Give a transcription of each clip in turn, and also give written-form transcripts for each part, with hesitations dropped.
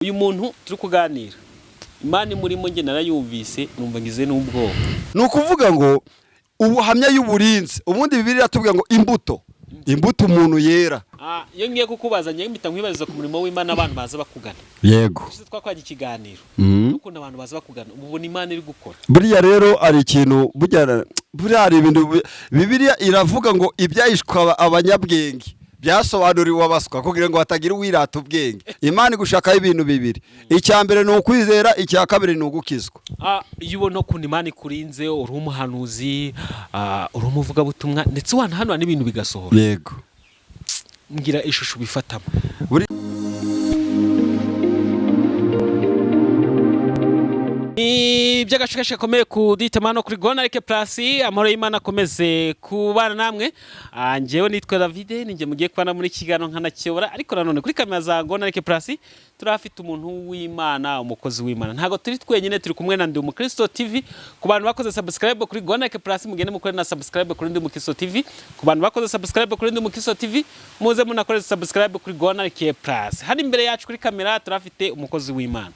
uyu muntu turi kuganira Imana murimo nge narayumvise numva ngize n'ubwoba. Nukuvuga ngo ubuhamya y'uburinzi ubundi Bibiliya tubwira ngo imbuto umuntu yera. Iyo ngiye kukubaza ngiye mpita nkwibaza ku murimo w'Imana abantu baza bakugana. Yego. Twakwaje ikiganiro. Nukuntu abantu baza bakugana ubona Imana iri gukora. Buriya rero ari ikintu buriya ari ibintu Bibiliya iravuga ngo ibyayishwa abanyabwenge byasobanuriwe abaswa kugira ngo hatagira uwirata ubwenge. Imana igushakaho ibintu bibiri. Icya mbere ni ukwizera, icya kabiri ni ugukizwa. Iyo ubona ukuntu Imana ikurinze uri umuhanuzi, uri umuvugabutumwa ndetse wanahanura n'ibintu bigasohora. Yego. Ngira ishusho bifatamo. By'agashikashe komeye kuditemano kuri Gonareke Plus, amahoro y'Imana akomeze kubana namwe. Njewe nitwa David, ninjye mugiye kubana muri kigano nkanakiyobora, ariko nanone kuri kamera za Gonareke Plus turafite umuntu w'Imana, umukozi w'Imana. Ntago turi twenyine, turi kumwe na Ndi Umukristo TV. Ku bantu bakoze subscribe kuri Gonareke Plus mugende mukore na subscribe kuri Ndi Umukristo TV. Ku bantu bakoze subscribe kuri Ndi Umukristo TV muze munakore subscribe kuri Gonareke Plus. Hano imbere yacu kuri kamera turafite umukozi w'Imana.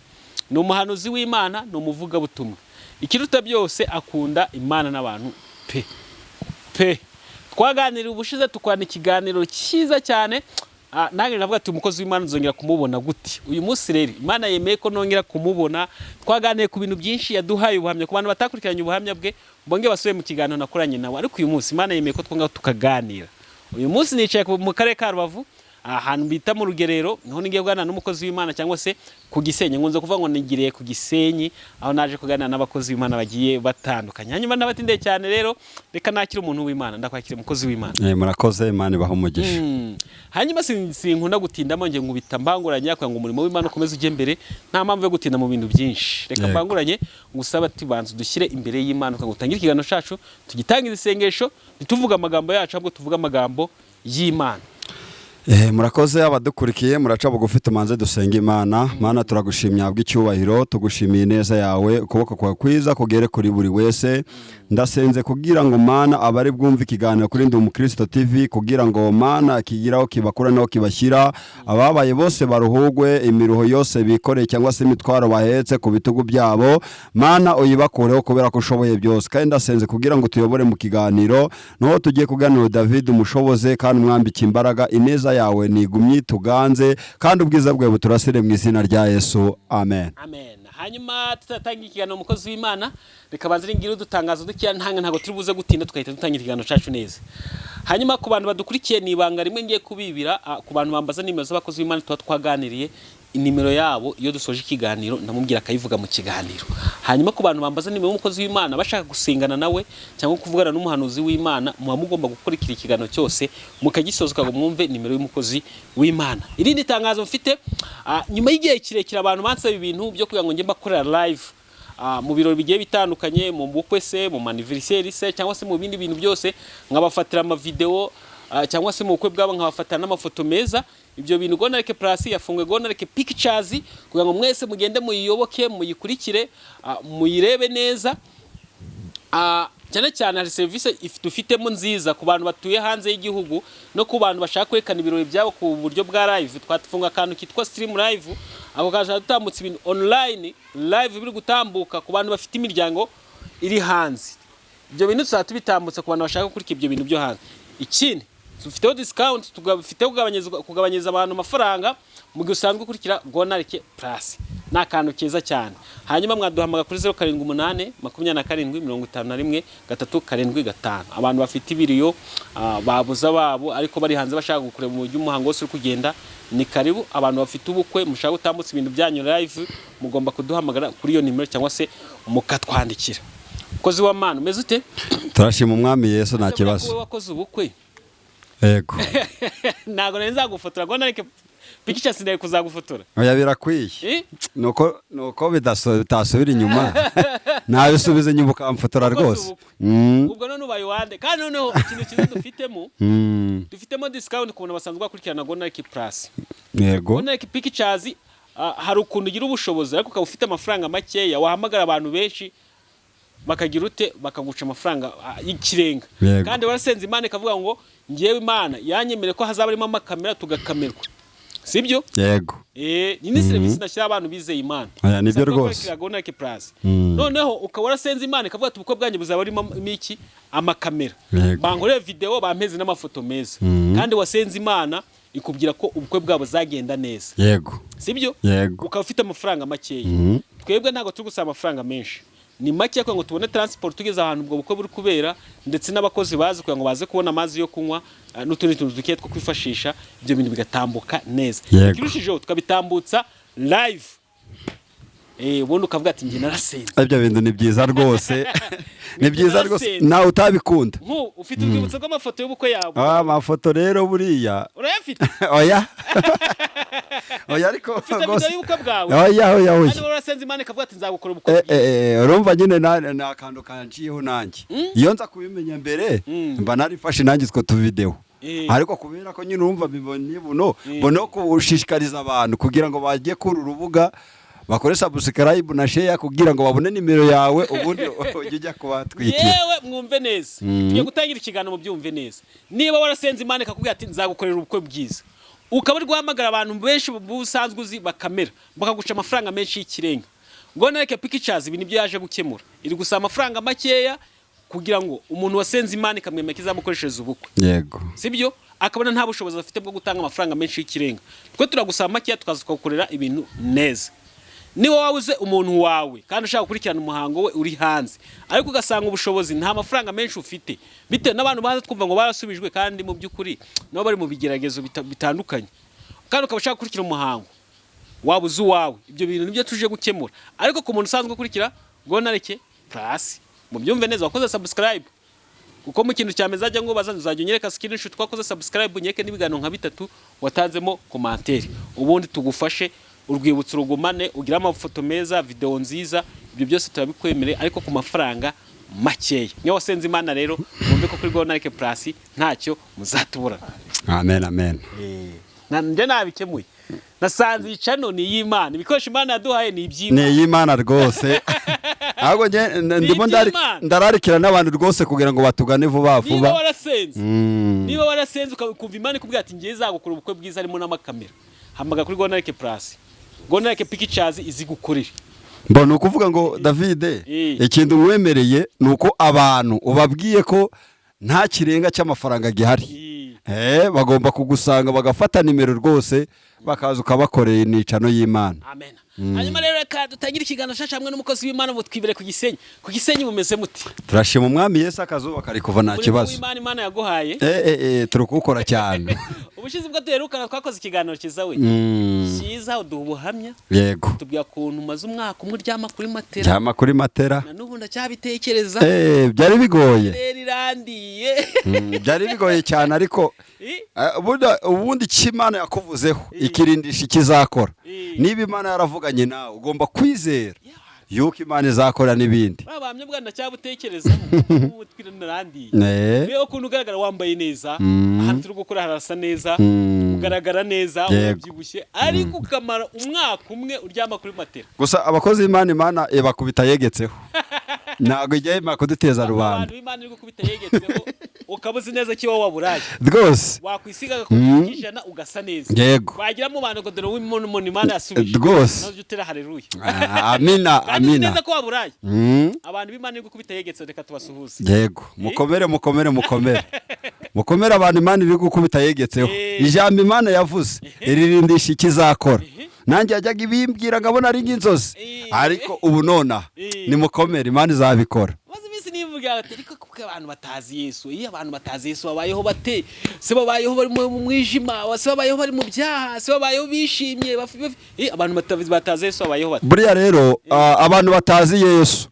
Ni umuhanuzi w'Imana, ni umuvuga butumwa. Ikiruta byose akunda Imana n'abantu pe. Twaganira ubushize tukwana ikiganiro cyiza cyane. Nange navuga ati umukozi w'Imana nzongera kumubona gute. Uyu munsi rero Imana yemeye ko nongera kumubona. Twaganiye ku bintu byinshi, yaduhaye ubuhamya ku bantu batakurikiranye ubuhamya bwe, mbonge basuye mu kiganiro nakoranye nawe. Ariko uyu munsi Imana yemeye ko twonga tukaganira. Uyu munsi nicaye mu karere ka Rubavu, ahantu bita mu Rugerero, niho ngiye kuganira n'umukozi w'Imana cyangwa se ku Gisenyi. Nkunze kuvuga ngo nigiriye ku Gisenyi, aho naje kuganira n'abakozi b'Imana bagiye batandukanye. Hanyuma nabatinde cyane rero, reka nakira umuntu w'Imana, ndakwakira umukozi w'Imana. Murakoze, Imana ibaho umugisha. Hanyuma sinkunda gutindamo nge ngubita mbanguranye kugira ngo umurimo w'Imana ukomeze ujye mbere, nta mpamvu yo gutinda mu bintu byinshi. Reka mbanguranye ngusaba ati banza dushyire imbere y'Imana kugira ngo utangire ikiganiro cyacu, tugitangize isengesho, ntituvuga amagambo yacu ahubwo tuvuga amagambo y'Imana. Murakoze abadukurikiye, muraca bugufi tumanze dusenga Imana. Mana turagushimya bw'icyubahiro, tugushimiye neza yawe, ukuboko kwawe kwiza kugere kuri buri wese. Ndasenze kugira ngo Mana abari bwumva ikiganiro kuri Ndi Umukristo TV, kugira ngo Mana kigiraho kibakura naho kibashyira, ababaye bose baruhugwe, imiruho yose bikoreye cyangwa se imitwaro bahetse ku bitugu byabo, Mana uyibakureho kubera ko ushoboye byose. Kandi ndasenze kugira ngo tuyobore mu kiganiro, noho tugiye kuganira David umushoboze kandi umwambike imbaraga, ineza yawe nigumye tuganze kandi ubwiza bwawe buturasire mu izina rya Yesu, amen. Amen. Hanyuma tutatangira ikiganiro umukozi w'Imana, reka banze ngira udutangazo dukiya ntago turi buze gutinda tukahita dutangira ikiganiro cyacu neza. Hanyuma ku bantu badukurikiye ni ibanga rimwe ngiye kubibira, ku bantu bambaza nimero z'abakozi b'Imana twaganiriye, inimero yabo iyo dusoje ikiganiro ndamubwira akayivuga mu kiganiro. Hanyuma ku bantu bambaza nimero y'umukozi w'Imana bashaka gusengana nawe cyangwa kuvugana n'umuhanuzi w'Imana, muba mugomba gukurikira ikiganiro cyose mukagisoza ngo mwumve nimero y'umukozi w'Imana. Irindi tangazo mfite, nyuma y'igihe kirekire abantu bansaba ibintu byo kugira ngo nge mbakorera live mu birori bigiye bitandukanye, mu bukwe se, mu anniversaire se, cyangwa se mu bindi bintu byose, nkabafatira ama video cyangwa se mu bukwe bwabo nkabafatira n'amafoto meza. Ibyo bintu Gonareke Plus yafunguye Gonareke Pictures kugira ngo mwese mugende muyiyoboke, muyikurikire, muyirebe neza. Cyane cyane hari service dufitemo nziza ku bantu batuye hanze y'igihugu no ku bantu bashaka kwerekana ibirori byabo ku buryo bwa live. Twatufunga akantu kitwa stream live, ako kaje dutambutse ibintu online live biri gutambuka ku bantu bafite imiryango iri hanze. Ibyo bintu tuzatubitambutse ku bantu bashaka gukurikira ibyo bintu byo hanze. Ikindi dufiteho discount, tugafiteho kugabanyiriza abantu amafaranga mu gihe usanzwe ukurikira Gonareke Plus. Ni akantu keza cyane. Hanyuma mwaduhamaga kuri 078 27 51 abantu bafite ibiriyo babuza babo ariko bari hanze bashaka gukureba mu by'umuhango wose uri kugenda, ni karibu. Abantu bafite ubukwe mushaka gutambutsa ibintu byanyu live, mugomba kuduhamagara kuri iyo nimero cyangwa se mukatwandikira. Kozi wa Mana umeze ute? Turashima umwami Yesu nta kibazo. Wakoze ubukwe? Yego. Nago neza gufotora Gonareke Pictures ndaye kuzagufotora. Oya birakwiye. Nuko bitasubira inyuma. Nabisubiza inyuma ukamfotora rwose. Ubwo none ubaye wande. Kandi noneho ikintu kizi dufitemo discount ku bantu basanzwe bakurikirana Gonareke Plus. Yego. Gonareke Pictures hari ukuntu ugira ubushobozi ariko ukaba ufite amafaranga makeya, wahamagara abantu benshi bakagira ute bakaguca amafaranga y'ikirenga. Kandi warasenze Imana ikavuga ngo ngewe Imana yanyemere ko hazaba arimo amakamera tugakamerwa. sibyo yego ni serivisi nashyira abantu bizeye Imana nibyo rwose Gonarike Plus noneho ukaba warasenze Imana ikavuga ati ubukwe bwanjye buzaba burimo iki amakamera bangoreye video bampeze n'amafoto meza kandi wasenze Imana ikubwira ko ubukwe bwabo zagenda neza yego sibyo yego ukaba ufite amafaranga makeya twebwe ntago turi gusaba amafaranga menshi ni make ko ngo tubone transport tugeze ahantu ubwo bukwe buri kubera ndetse n'abakozi bazi kugira ngo baze kubona amazi yo kunywa n'utundi tuntu duke two kwifashisha ibyo bintu bigatambuka neza kirushijeho tukabitambutsa live ubundi ukavuga ati njye narasenze ibyo bintu ni byiza rwose ni byiza rwose nawe utabikunda ufite urwibutso rw'amafoto y'ubukwe yawe amafoto rero buriya urayafite oya ariko ufite video y'ubukwe bwawe oya kandi warasenze Imana ikavuga ati nzagukora ubukwe urumva nyine na akantu kanciyeho nanjye iyo nza kubimenya mbere mba narifashe nanjye utwo tuvideo ariko kubera ko nyine urumva bibonye buno kushishikariza abantu kugira ngo bajye kuri urubuga bakore subscribe na share kugira ngo babone nimero yawe ubundi ujya kubatwikira yewe mwumve neza tugiye gutangira ikiganiro mu byumve neza niba warasenze Imana ikakubwira ati nzagukorera ubukwe bwiza ukaba uri guhamagara abantu benshi busanzwe uzi bakamera bakaguca amafaranga menshi y'ikirenga Gonarike Pictures ibi nibyo yaje gukemura iri gusaba amafaranga makeya kugira ngo umuntu wasenze Imana ikamwemeka izamukoreshereza ubukwe yego sibyo akabona nta bushobozi afite bwo gutanga amafaranga menshi y'ikirenga twe turagusaba makeya tukaza tukagukorera ibintu neza niba wabuze umuntu wawe kandi ushaka gukurikirana umuhango we uri hanze ariko ugasanga ubushobozi nta mafaranga menshi ufite bitewe n'abantu baza twumva ngo barasubijwe kandi mu by'ukuri nabo bari mu bigeragezo bitandukanye kandi ukaba ushaka gukurikira umuhango wabuze uwawe ibyo bintu nibyo tuje gukemura ariko ku muntu usanzwe ukurikira Gonarike Plus mu byumve neza wakoze subscribe kuko mu kintu cyameza ajya ngo bazanye uzajya unyereka screenshot twakoze subscribe nyeke n'ibiganiro nka 3 watanzemo commentaire ubundi tugufashe urwibutso rugumane ugira amafoto meza video nziza ibyo byose turabikwemereye ariko ku mafaranga makeya niyo wasenze Imana rero mumbe ko kuri Gonarike Plus ntacyo muzatubura amen nanje nabikemuye nasanze icano ni y'Imana ibikoresho Imana yaduhaye ni iby'Imana ni y'Imana rwose ahubwo ndimo ndararikira n'abantu rwose kugira ngo batugane vuba niba warasenze ukumva Imana ikubwira ati ngiye zagukora ubukwe bwiza harimo n'amakamera hamaga kuri Gonarike Plus Gonarike Pictures izi gukorera mbona ukuvuga ngo David ikintu mwemereye nuko abantu ubabwiye ko nta kirenga cy'amafaranga gihari bagomba kugusanga bagafata nimero rwose bakaza ukabakoreye nicano y'Imana amen hanyuma rero reka dutagira ikiganiro shasha hamwe n'umukozi w'Imana ngo twibere ku Gisenyi mumeze muti turashima umwami Yesu akazuba kari kuva nta kibazo Imana yaguhaye turukukora cyane ubushize bwo duherukana twakoze ikiganiro cyiza we cyiza uduha ubuhamya yego tubwira kuntu maze umwaka umwe uryama kuri matera na n'ubu ndacyabitekereza byari bigoye byari bigoye cyane ariko ubundi cy'Imana yakuvuzeho ikirindisha ikizakora niba Imana yaravuganye nawe ugomba kwizera yuko Imana izakora n'ibindi babamye bwana cyabutekereza umutwe narandiye rero kuntu ugaragara wambaye neza ahantu turi gukora harasa neza ugaragara neza ubyibushye ariko ukamara umwaka umwe uryama kuri matera gusa abakozi Imana bakubita yegetseho ntago ijyaye makuduteza rubanda abantu Imana iri gukubita yegetseho ukabuzi neza kiwa waburaye rwose wakwisiga kujana ugasa neza yego wagira mu bantu ngo dore w'umuntu Imana yasubije rwose nazo utera haleluya amina neza ko waburaye abantu b'Imana iri gukubita yegetseho reka tubasuhuze yego mukomere abantu Imana iri gukubita yegetseho ijambo Imana yavuze iririndisha ikizakora nanjye yajyaga ibimbwira ngabona ari nk'inzozi ariko ubu nona nimukomere Imana izabikora maze iminsi nivuga ati ariko kuko abantu batazi Yesu abantu batazi Yesu babayeho bate se babayeho bari mu mwijima se babayeho bari mu byaha se babayeho bishimye abantu batazi Yesu babayeho bate buriya rero abantu batazi Yesu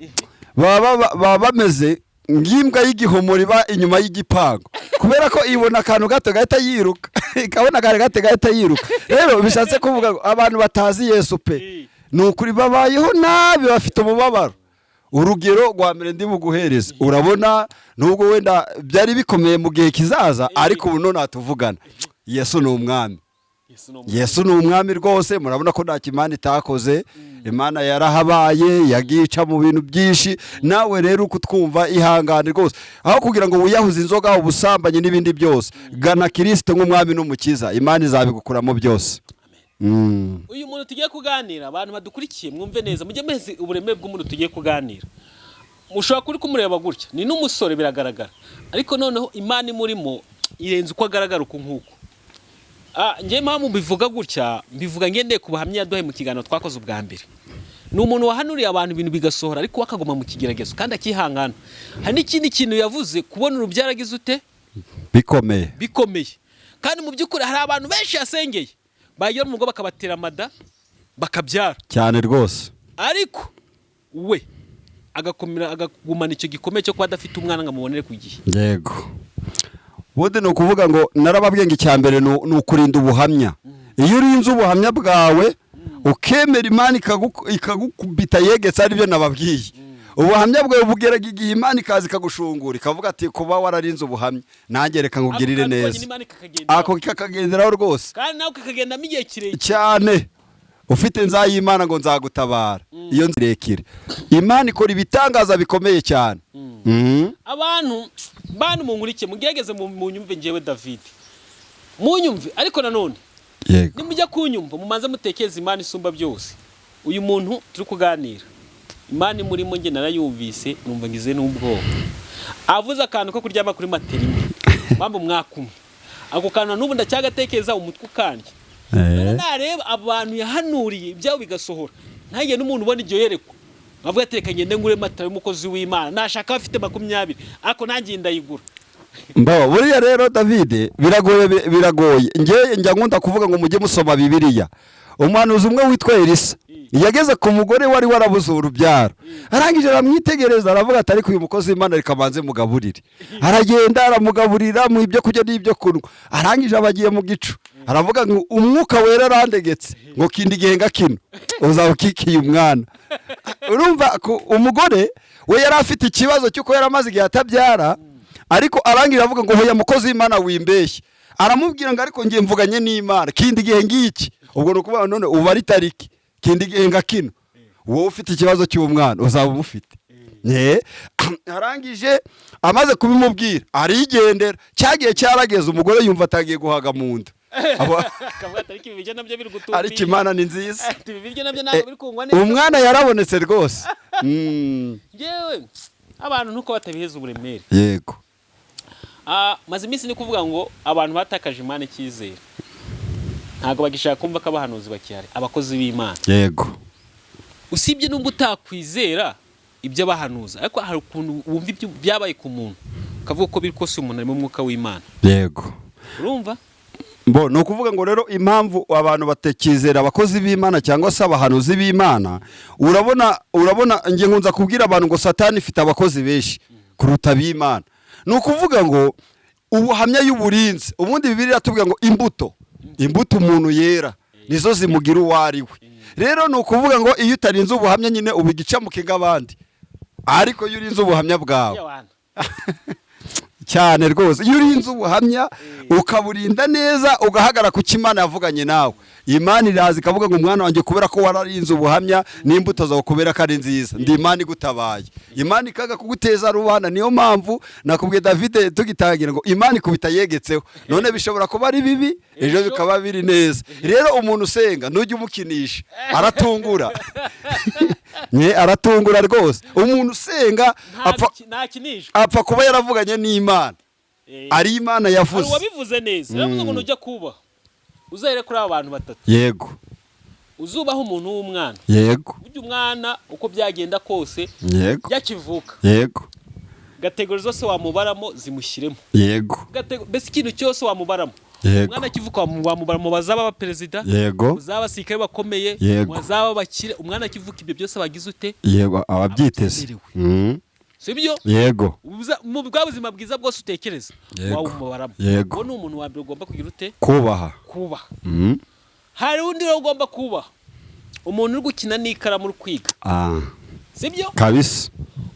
baba bameze ngimbwa y'igihomori ba inyuma y'igipango kubera ko ibona akantu gato gahita yiruka ikabona akantu gato gahita yiruka rero bishatse kuvuga abantu batazi Yesu pe ni ukuri babayeho nabi bafite umubabaro urugero rwa mbere ndi buguhereza urabona nubwo wenda byari bikomeye mu gihe kizaza ariko ubu none atuvugana Yesu ni umwami Yesu ni umwami rwose murabona ko nta Imana itakoze Imana yarahabaye yagica mu bintu byinshi nawe rero kutwumva ihangane rwose aho kugira ngo wiyahuze inzoga ubusambanye n'ibindi byose gana Kristo nk'umwami n'umukiza Imana izabigukuramo byose uyu muntu tugiye kuganira, abantu badukurikiye mwumve neza, mujye mezi uburemere bw'umuntu tugiye kuganira. Mushobora kuri kumureba gutya, ni n'umusore biragaragara, ariko noneho Imana imurimo irenze uko agaragara uko nkuko. Ngiye mpamvu mbivuga gutya, mbivuga ngendeye ku buhamya yaduhaye mu kiganiro twakoze ubwa mbere. Ni umuntu wahanuriye abantu ibintu bigasohora, ariko akagoma mu kigeragezo kandi akihangana. Hari n'ikindi kintu yavuze, kubona urubyaro agize ute bikomeye. Kandi mu by'ukuri hari abantu benshi yasengeye bagera mu rugo bakabatera amada bakabyara cyane rwose, ariko we agagumana icyo gikomeye cyo kuba adafite umwana ngo amubonere ku gihe. Yego, bude ni ukuvuga ngo narababwiye ngo icya mbere ni ukurinda ubuhamya. Iyo urinze ubuhamya bwawe ukemera Imana ikagukubita yegetse, ari byo nababwiye. Ubuhamya bwawe bugeraga igihe Imana ikaza ikagushungura ikavuga ati kuba wararinze ubuhamya nanjye reka nkugirire neza. Ako kakagenderaho rwose, kandi nawe kakagendamo igihe kirekire cyane. Ufite nzayimana ngo nzagutabara, iyo nzirekire. Imana ikora ibitangaza bikomeye cyane. Abantu munkurike mugerageze mu nyumve njyewe David, mu nyumve, ariko nanone yego, nimujya kunyumva mumanze mutekeze Imana isumba byose. Uyu muntu turi kuganira, Imana imurimo nge narayumvise numva ngize n'ubwoba. Avuze akantu ko kuryama kuri materinite mpamvu mwakumwe, ako kantu n'ubu ndacyagatekereza umutwe ukandye. Nareba abantu yahanuriye ibyabo bigasohora, ntagiye n'umuntu ubona iryo yerekwa avuga ati reka ngende ngure matara y'umukozi w'Imana, nashaka afite 20 ariko ntangiye ndayigura. Buriya rero David biragoye. Njya nkunda kuvuga ngo mujye musoma Bibiliya. Umuhanuzi umwe witwa Elisa yageze ku mugore wari warabuze urubyaro, arangije aramwitegereza aravuga ati ariko uyu mukozi w'Imana reka manze mugaburire. Aragenda aramugaburira mu ibyo kurya n'ibyo kunywa, arangije abagiye mu gicu, aravuga ngo umwuka wera arandegetse ngo kindi gihenga kino uzaba ukikiye umwana. Urumva umugore we yari afite ikibazo cy'uko yari amaze igihe atabyara, ariko arangira avuga ngo hoya mukozi w'Imana wimbeshye. Aramubwira ngo ariko ngiye mvuganye n'Imana, kindi gihe ngiki. Ubwo nukuvuga none uba ari tariki kindi gihenga kino, wowe ufite ikibazo cy'umwana uzaba umufite. Arangije amaze kubimubwira arigendera. Cyagiye cyarageze umugore yumva atagiye guhaga mu nda, ariko Imana ni nziza, umwana yarabonetse rwose. Yewe abantu nuko batabiheza uburemere. Yego, maze iminsi ni kuvuga ngo abantu batakaje Imana icyizere, ntago bagishaka kumva ko abahanuzi bakihari, abakozi b'Imana. Yego, usibye n'ubwo utakwizera ibyo abahanuza, ariko hari ukuntu wumva ibyo byabaye ku muntu ukavuga ko biri kose umuntu ari mu mwuka w'Imana. Yego, urumva ni ukuvuga ngo rero impamvu abantu batekizera abakozi b'Imana cyangwa se abahanuzi b'Imana, urabona ngiye nkunza kubwira abantu ngo Satani ifite abakozi benshi kuruta b'Imana. Ni ukuvuga ngo ubuhamya y'uburinzi, ubundi Bibiliya iratubwira ngo imbuto umuntu yera nizo zimugira uwo ari we. Rero ni ukuvuga ngo iyo utarinze ubuhamya nyine ubigicamuke nk'abandi, ariko iyo urinze ubuhamya bwawe cyane rwose, iyo urinze ubuhamya ukaburinda neza ugahagara ku Imana yavuganye nawe, Imana iraza ikavuga ngo umwana wanjye kubera ko wararinze ubuhamya n'imbuto zawe kubera ko ari nziza, ndi Imana igutabaye. Imana ikaga kuguteza rubana. Niyo mpamvu nakubwiye David tugitangira ngo Imana ikubita yegetseho, none bishobora kuba ari bibi ejo bikaba biri neza. Rero umuntu usenga ntujye umukinisha, aratungura. Aratungura rwose. Umuntu usenga apfa kuba yaravuganye n'Imana, ari Imana yavuze. Wabivuze neza. Rero ngo ujya kuba uzahere kuri abantu batatu. Yego, uzubaho umuntu w'umwana. Yego, burya umwana uko byagenda kose yakivuka. Yego, gategori zose wamubaramo zimushyiremo. Yego, bese ikintu cyose wamubaramo. Umwana akivuka wamubaramo bazaba abaperezida, bazaba abasirikare bakomeye, bazaba abakire. Umwana akivuka ibyo byose abagize ute? Yego, ababyiteze. Sibyo? Yego, mu bwabuzima bwiza bwose utekereza wawumubaramo. Uwo ni umuntu wa mbere ugomba kugira ute? Kubaha. Hari undi rero ugomba kubaha, umuntu uri gukina n'ikaramu uri kwiga. Sibyo? Kabisa.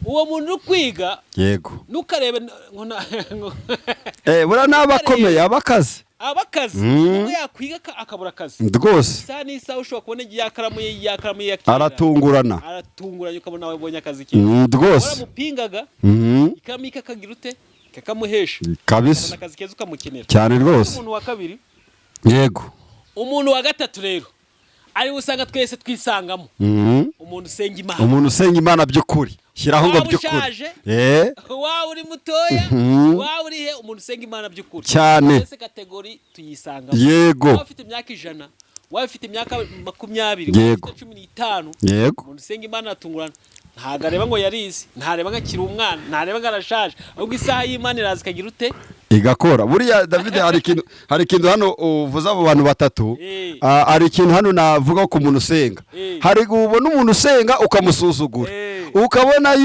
Uwo muntu uri kwiga, yego, nukarebe bura n'abakomeye abakazi. Umwe yakwiga akabura akazi rwose. Isa n'isa ushobora kubona yakaramu ye aratungurana ukabona wabonye akazi ke rwose. Waramupingaga ikaramu ikakagira ute? Kakamuhesha kabisa, akazi keza ukamukenera cyane rwose. Umuntu wa kabiri. Yego. Umuntu wa gatatu rero ari usanga twese twisangamo umuntu usenga Imana, umuntu usenga Imana by'ukuri, shyiraho ngo by'ukuri, waba uri mutoya waba uri he, umuntu usenga Imana by'ukuri cyane, twese kategori tuyisangamo. Yego, waba ufite imyaka 100, waba ufite imyaka 20, yego, 15, yego, umuntu usenga Imana atungurana, ntago areba ngo yarizi, ntareba ngo akiri umwana, ntareba ngo arashaje, ahubwo isaha y'Imana iraza ikagira ute igakora. Buriya David, hari ikintu hano uvuza abo bantu batatu, hari ikintu hano navuga ku muntu usenga. Hari ubona umuntu usenga ukamusuzugura, ukabona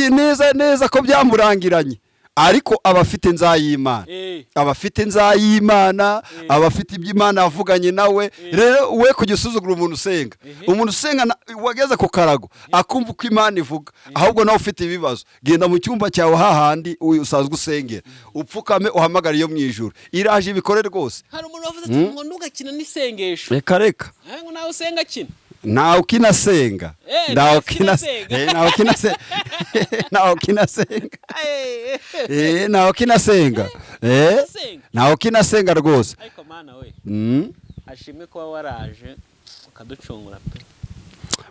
neza ko byamurangiranye, ariko abafite nzayimana, abafite nzayimana, abafite iby'Imana yavuganye nawe. Rero we kujya usuzugura umuntu usenga, umuntu usenga wageze ku karago akumva uko Imana ivuga, ahubwo nawe ufite ibibazo, genda mu cyumba cyawe hahandi usanzwe usengera, upfukame uhamagara iyo mu ijuru, iraje ibikore rwose. Hari umuntu wavuze ati ngo ntugakina n'isengesho, reka ngo nawe usenga kina, nawe ukinasenga, nawe ukinasenga, nawe ukinasenga rwose. Ariko Mana we ashimwe kuba waraje ukaducungura pe.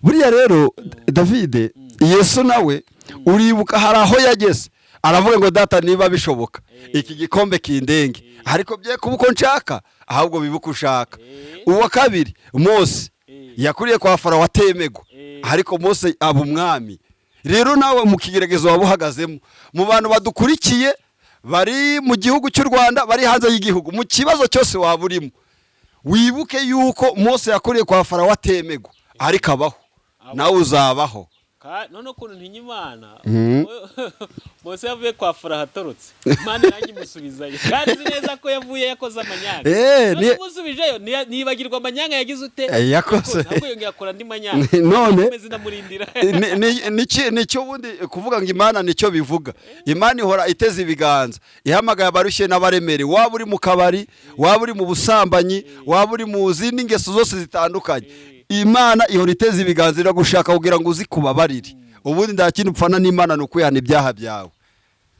Buriya rero David, Yesu nawe uribuka hari aho yageze, aravuga ngo data niba bishoboka iki gikombe kindenge, ariko bye kuba uko nshaka ahubwo bibuka ushaka. Uwa kabiri Mose yakuriye kwa Farawo atemego, ariko Mose aba umwami. Rero nawe mu kigeragezo wabuhagazemo, mu bantu badukurikiye bari mu gihugu cy'u Rwanda, bari hanze y'igihugu, mu kibazo cyose waburimo, wibuke yuko Mose yakuriye kwa Farawo atemego, ariko abaho, nawe uzabaho. None ukuntu ntinya Imana, Mose yavuye kwa Farawo atorotse, Imana nanjye imusubizayo, kandi uzi neza ko yavuye yakoze amanyanga. None umusubijeyo nibagirwa amanyanga yagize ute, yakoze, ntabwo yongera akora andi manyanga. None zinamurindira nicyo bundi kuvuga ngo Imana nicyo bivuga. Imana ihora iteze ibiganza, ihamagaye abarushye n'abaremere, waba uri mu kabari, waba uri mu busambanyi, waba uri mu zindi ngeso zose zitandukanye, Imana ihora iteze ibiganza iragushaka kugira ngo uzi kubabarire. Ubundi nta kintu upfana n'Imana ni ukwihana ibyaha byawe.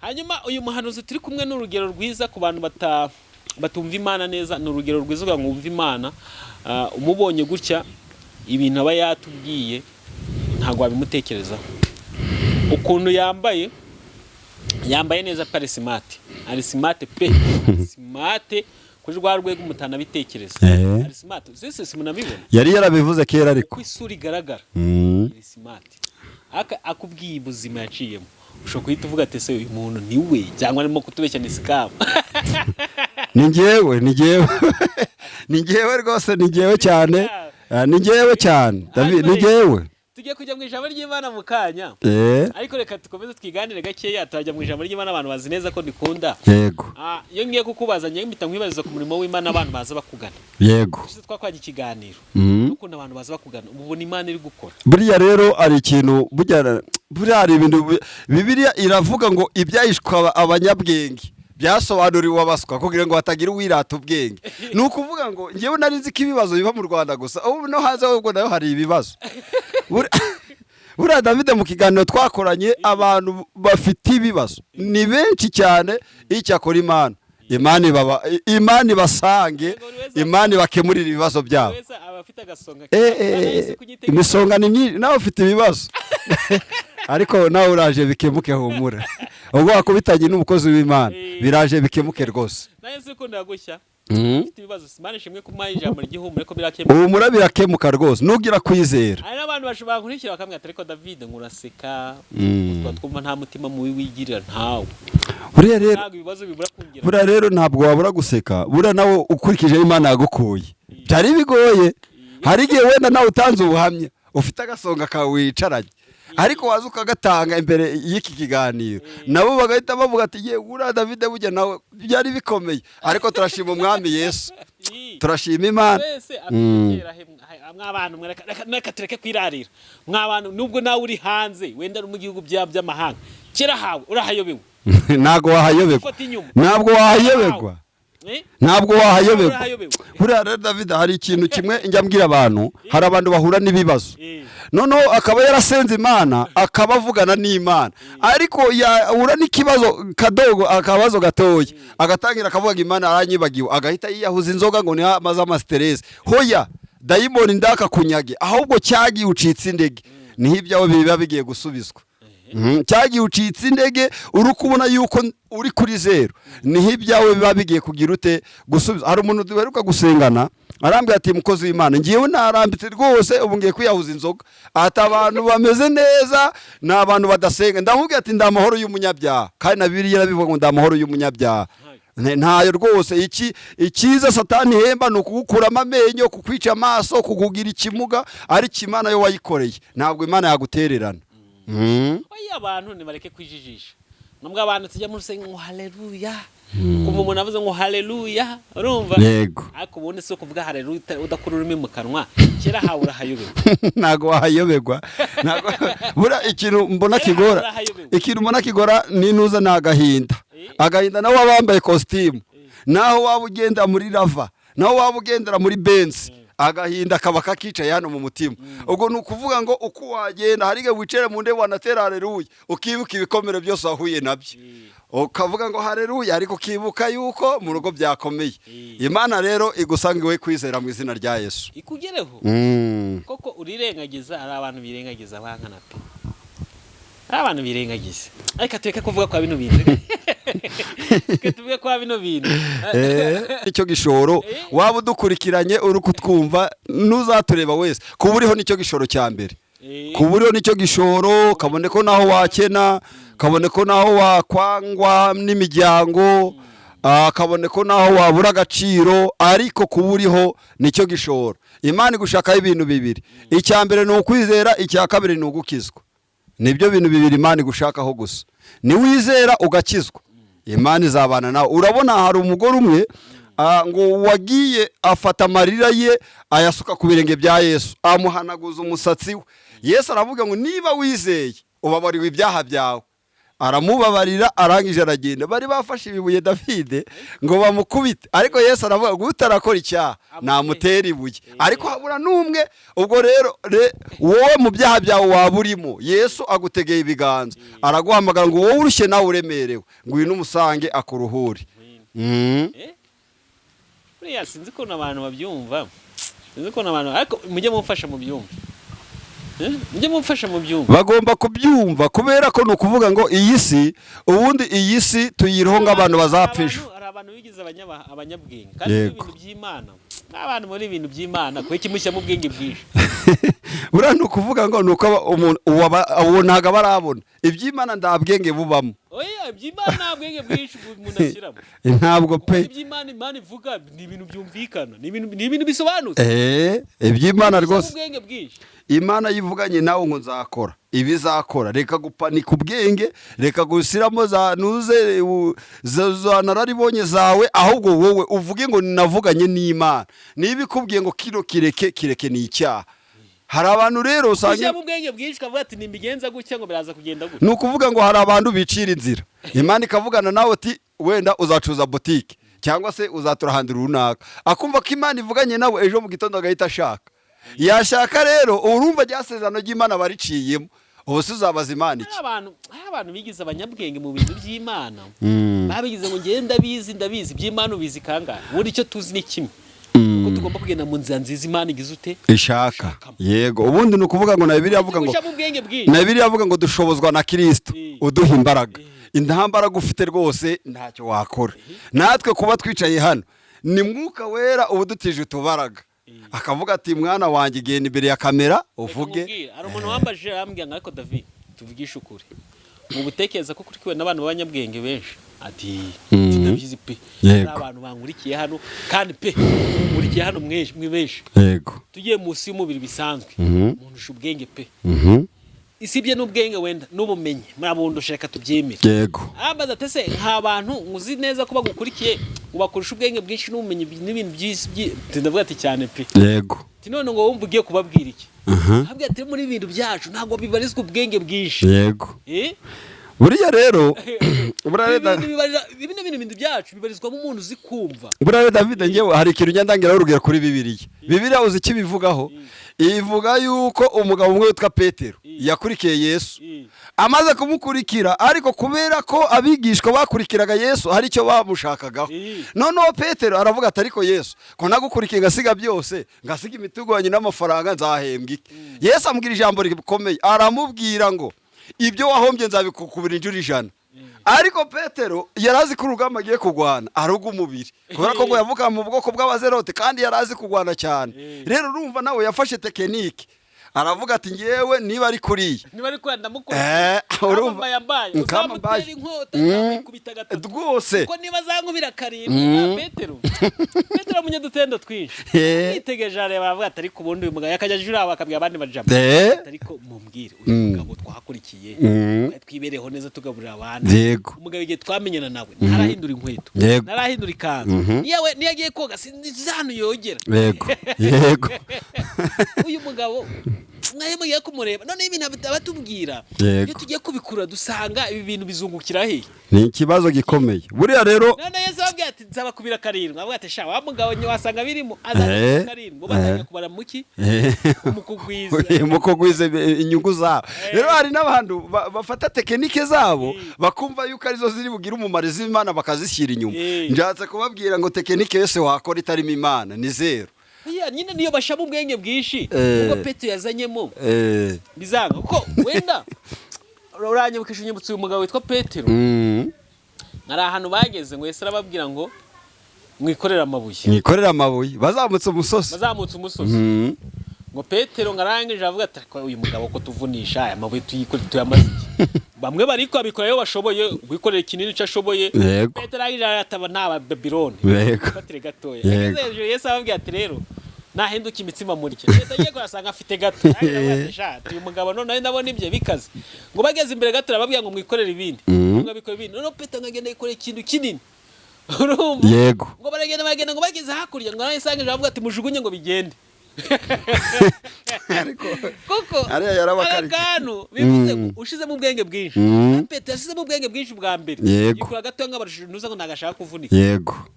Hanyuma uyu muhanuzi turi kumwe n'urugero rwiza ku bantu batumva Imana neza, ni urugero rwiza kugira ngo wumve Imana. Umubonye gutya ibintu aba yatubwiye ntabwo wabimutekerezaho. Ukuntu yambaye neza pare simate, ari simate pe, simate kuri rwa rwego umutana bitekereza. Ari smart, zese simunabibona. Yari yarabivuze kera, ariko isura igaragara. Ari smart. Akubwiye ubuzima yaciyemo, ushobora kuhita uvuga ati se uyu muntu ni we cyangwa arimo kutubeshya ni scam. Ni ngewe rwose, ni ngewe cyane, ni ngewe cyane David, ni ngewe. Tugiye kujya mu ijambo ry'Imana mu kanya, ariko reka tukomeze twiganire gakeya. Turajya mu ijambo ry'Imana, abantu bazi neza ko ndikunda. Yego. Iyo ngiye kukubaza ngiye mpita nkwibariza ku murimo w'Imana, abantu baza bakugana. Yego. Twakwanya ikiganiro n'ukuntu abantu baza bakugana, ubona Imana iri gukora. Buriya rero ari ikintu, buriya hari ibintu Bibiliya iravuga ngo ibyahishwa abanyabwenge byasobanuriwe abaswa kugira ngo batagira uwirata ubwenge. Ni ukuvuga ngo ngewe nari nzi ko ibibazo biba mu Rwanda gusa, ubu no hanze ahubwo nayo hari ibibazo. Buriya David, mu kiganiro twakoranye, abantu bafite ibibazo ni benshi cyane. Icyakora Imana ibasange, Imana ibakemurira ibibazo byabo. Imisonga ni myinshi, nawe ufite ibibazo ariko nawe uraje bikemuke, humura. Ubwo wakubitanye n'umukozi w'Imana biraje bikemuke rwose. Naye se ko ndagushya ufite ibibazo, Imana ishimwe ko mwaye ijambo ry'ihumure ko birakemuka. Humura birakemuka rwose, nugira kwizera. Hari n'abantu bashobora kurikira bakamwita ariko David nguraseka, twumva nta mutima mubi wigirira ntawe. Buriya rero ntabwo wabura guseka, buriya nawe ukurikije Imana yagukuye byari bigoye. Hari igihe wenda nawe utanze ubuhamya, ufite agasonga kawe wicaranye, ariko waza ukagatanga imbere y'iki kiganiro, nabo bagahita bavuga ati ye ura David bujya nawe byari bikomeye. Ariko turashima umwami Yesu, turashima Imana. Mw'abantu mweka tureke kwirarira, mw'abantu nubwo nawe uri hanze wenda mu gihugu by'amahanga, kera hawe urahayobewe. Ntabwo wahayoberwa, ntabwo wahayoberwa. Buriya rero David, hari ikintu kimwe njya mbwira abantu, hari abantu bahura n'ibibazo, noneho akaba yarasenze Imana, akaba avugana n'Imana, ariko yahura n'ikibazo kadogo, akabazo gatoya, agatangira akavuga Imana aranyibagiwe, agahita yiyahuza inzoga ngo ni amaze amastress. Hoya dayimoni ndakakunyage ahubwo cyagiye ucitse indege niho ibyawe biba bigiye gusubizwa. Cyagiye ucitse indege uri kubona yuko uri kuri zero niho ibyawe biba bigiye kugira ute gusubiza. Hari umuntu duheruka gusengana arambwira ati mukozi w'Imana ngiyewe narambitse rwose ubu ngiye kwiyahuza inzoga ati abantu bameze neza ni abantu badasenga. Ndamubwira ati ndamahoro y'umunyabyaha kandi na Bibiliya irabivuga ngo ndamahoro y'umunyabyaha ntayo rwose. Ikiza satani hemba ni ukugukuramo amenyo, kukwica amaso, kukugira ikimuga, ariko Imana yo wayikoreye ntabwo Imana yagutererana. Oya abantu nibareke kwijijisha. Nubwo abantu tujya mu rusengo ngo haleluya. Kumva umuntu avuze ngo haleluya, urumva? Yego. Ariko ubundi si kuvuga haleluya udakura ururimi mu kanwa. Kera hawe urahayoberwa. Ntago wahayoberwa. Bura ikintu mbona kigora ni nuza n'agahinda. Agahinda nawe wabambaye costume. Naho waba ugenda muri lava. Naho waba ugendera muri Benz. Agahinda kaba kakicaye hano mu mutima. Ubwo nukuvuga ngo uko wagenda harige wicere mu ndebe wanatera haleluya ukibuka ibikomere byose wahuye nabyo. Ukavuga ngo haleluya ariko kibuka yuko mu rugo byakomeye. Imana rero igusangiwe kwizera mu izina rya Yesu. Ikugereho. Koko urirengagiza ari abantu birengagiza bankana pe. Abantu birengagiza. Ariko tureka kuvuga kwa bino bintu. Tuvuge kwa bino bintu. Icyo gishoro waba udukurikiranye uri kutwumva nuzatureba wese kuburiho nicyo gishoro cya mbere. Kuburiho nicyo gishoro kabone ko naho wakena, kabone ko naho wakwangwa n'imiryango, kabone ko naho wabura agaciro, ariko kuburiho nicyo gishoro. Imana igushakaho ibintu bibiri. Icya mbere ni ukwizera, icya kabiri ni ugukizwa. Nibyo bintu bibiri Imana igushakaho gusa. Ni wizera ugakizwa, Imana izabana nawe. Urabona hari umugore umwe ngo wagiye afata amarira ye ayasuka ku birenge bya Yesu amuhanaguza umusatsi we. Yesu aravuga ngo niba wizeye ubabariwe ibyaha byawe. Aramubabarira arangije aragenda. Bari bafashe ibibuye Davide ngo bamukubite, ariko Yesu aravuga ngo utarakora icyaha namutera ibuye. Ariko habura n'umwe. Ubwo rero wowe mu byaha byawe waburimo Yesu agutegeye ibiganza, araguhamagara ngo wowe urushye nawe uremerewe ngwino umusange akuruhure. Buriya sinzi ko abantu babyumva. Sinzi ko abantu ariko mujye mumfasha mu byumva. Mujye mumfasha mu byumva. Bagomba kubyumva kubera ko nukuvuga ngo iyi si ubundi iyi si tuyiroho ng'abantu bazapfisha. Hari abantu bigize abanyabwenge kandi ibintu by'Imana. Abantu muri ibintu by'Imana ko ikimushya mu bwenge bwinshi. Bura nukuvuga ngo nuko umuntu ubonaga barabona iby'Imana ndabwenge bubamo. Oya iby'Imana nta bwenge bwinshi umuntu ashyiramo. Ntabwo pe. Iby'Imana Imana ivuga ni ibintu byumvikana, ni ibintu bisobanutse. Iby'Imana rwose. Ubwenge bwinshi. Imana yivuganye nawe ngo nzakora ibizakora, reka gupanika ubwenge, reka gusiramo za nuze za nararibonye zawe, ahubwo wowe uvuge ngo ninavuganye n'Imana. Niba ikubwiye ngo kino kireke ni icyaha. Hari abantu rero usanga mu bwenge bwinshi kavuga ati nimbigenza gutya ngo biraza kugenda gutya. Nukuvuga ngo hari abantu bicira inzira. Imana ikavugana nawe ati wenda uzacuza boutique cyangwa se uzatura handi runaka. Akumva ko Imana ivuganye nawe ejo mu gitondo agahita ashaka. Yashaka rero urumva ryasezerano ry'Imana bariciyemo. Ubuse uzabaza Imana iki? Abantu bigize abanyabwenge mu bintu by'Imana. Babigize ngo ngenda ndabizi by'Imana ubizi kangahe. Buri cyo tuzi ni kimwe. Ko tugomba kugenda mu nzira nziza Imana igize ute? Ishaka. Yego. Ubundi nukuvuga ngo na Bibiliya avuga ngo na Bibiliya avuga ngo dushobozwa na Kristo uduha imbaraga. Intambaraga ufite rwose ntacyo wakora. Natwe kuba twicaye hano ni Mwuka Wera ubudutije utubaraga. Akavuga ati mwana wanjye igenda imbere ya kamera uvuge. Hari umuntu wambaje arambwira ngo ariko David tuvugisha ukuri. Mu butekereza ko kuri kwe n'abantu b'abanyabwenge benshi. Ati ndabizi pe. Abantu bankurikiye hano kandi pe nkurikiye hano benshi. Yego. Tugiye munsi y'umubiri bisanzwe. Umuntu usha ubwenge pe. Isibye n'ubwenge wenda n'ubumenyi murabundusha reka tubyemere. Yego. Ambaza tese nk'abantu uzi neza ko bagukurikiye ubakurusha ubwenge bwinshi n'ubumenyi n'ibintu by'isi ndavuga ati cyane pe. Yego. None ngo wumva ugiye kubabwira iki? Habwe ati muri ibintu byacu ntago bibarizwa ubwenge bwinshi. Yego. Buriya rero ibintu byacu bibarizwa mu muntu uzi kumva. Buriya David ngewe hari ikintu nyandangira urugero kuri Bibiliya. Bibiliya uzi kibivugaho? Ivuga yuko umugabo umwe witwa Petero yakurikiye Yesu amaze kumukurikira, ariko kubera ko abigishwa bakurikiraga Yesu hari icyo bamushakagaho. Noneho Petero aravuga ati ariko Yesu ko nagukurikiye ngasiga byose, ngasiga imitugwanyi n'amafaranga, nzahembwa iki? Yesu amubwira ijambo rikomeye, aramubwira ngo ibyo wahombye nzabikukubira injuro 100. Ariko Petero yarazi ko urugamba agiye kugwana aruga umubiri, kubera ko ngo yavuka mu bwoko bw'abazerote kandi yarazi kugwana cyane. Rero urumva nawe yafashe tekinike, aravuga ati ngewe niba ari kuriya, niba ari kwanda mukora urumva yambaye uzamutera inkota nkamukubita gatatu rwose, ko niba zankubira karindwi. Petero munye dutendo twinshi yitegeje areba, aravuga ati ariko ubundi uyu mugabo yakajya jura bakabwira abandi bajama, ariko mumbwire uyu mugabo twahakurikiye twibereho neza tugaburira abandi, umugabo igihe twamenyana nawe ntarahindura inkweto, ntarahindura ikanzu, niyawe niyagiye koga sinzano yogera. Yego uyu mugabo mwaye mugiye kumureba, none ibintu abatubwira iyo tugiye kubikura dusanga ibi bintu bizungukira he. Ni ikibazo gikomeye buriya rero. None Yesu ababwira ati nzaba kubira karindwi, avuga ati sha wa mugabo nyo wasanga birimo azana karindwi, batanya kubara muki mukugwiza inyungu zabo. Rero hari n'abantu bafata tekinike zabo bakumva yuko arizo ziri bugira umumaro z'Imana bakazishyira inyuma. Njatse kubabwira ngo tekinike yose wakora itarimo Imana ni zero. Nyine niyo bashaba ubwenge bwinshi ubwo Petero yazanyemo bizanga kuko wenda uranyibukije unyibutse uyu mugabo witwa Petero. Nari ahantu bageze ngo Yesu arababwira ngo mwikorera amabuye bazamutse umusozi. Ngo Petero ngarangije avuga ati uyu mugabo ko tuvunisha aya mabuye tuyamaze iki? Bamwe bariko abikora yo bashoboye gukorera kinini cyashoboye. Petero ataba naba Babylon batire gatoya. Yesu ababwira ati rero nahinduka imitsima muri cyo. Yagiye kurasanga afite gato. Uyu mugabo none ndabona ibye bikaze. Ngo bageze imbere gato arababwira ngo mwikorere ibindi. Ngo bikora ibindi. None Petero ngagenda yikorera ikintu kinini. Yego. Ngo baragenda ngo bageze hakurya ngo nayisange avuga ati mujugunye ngo bigende. Koko akantu bivuze ngo ushizemo ubwenge bwinshi. Petero asizemo ubwenge bwinshi bwa mbere, yikura gato nk'abarushunuza ngo nagashaka kuvunika.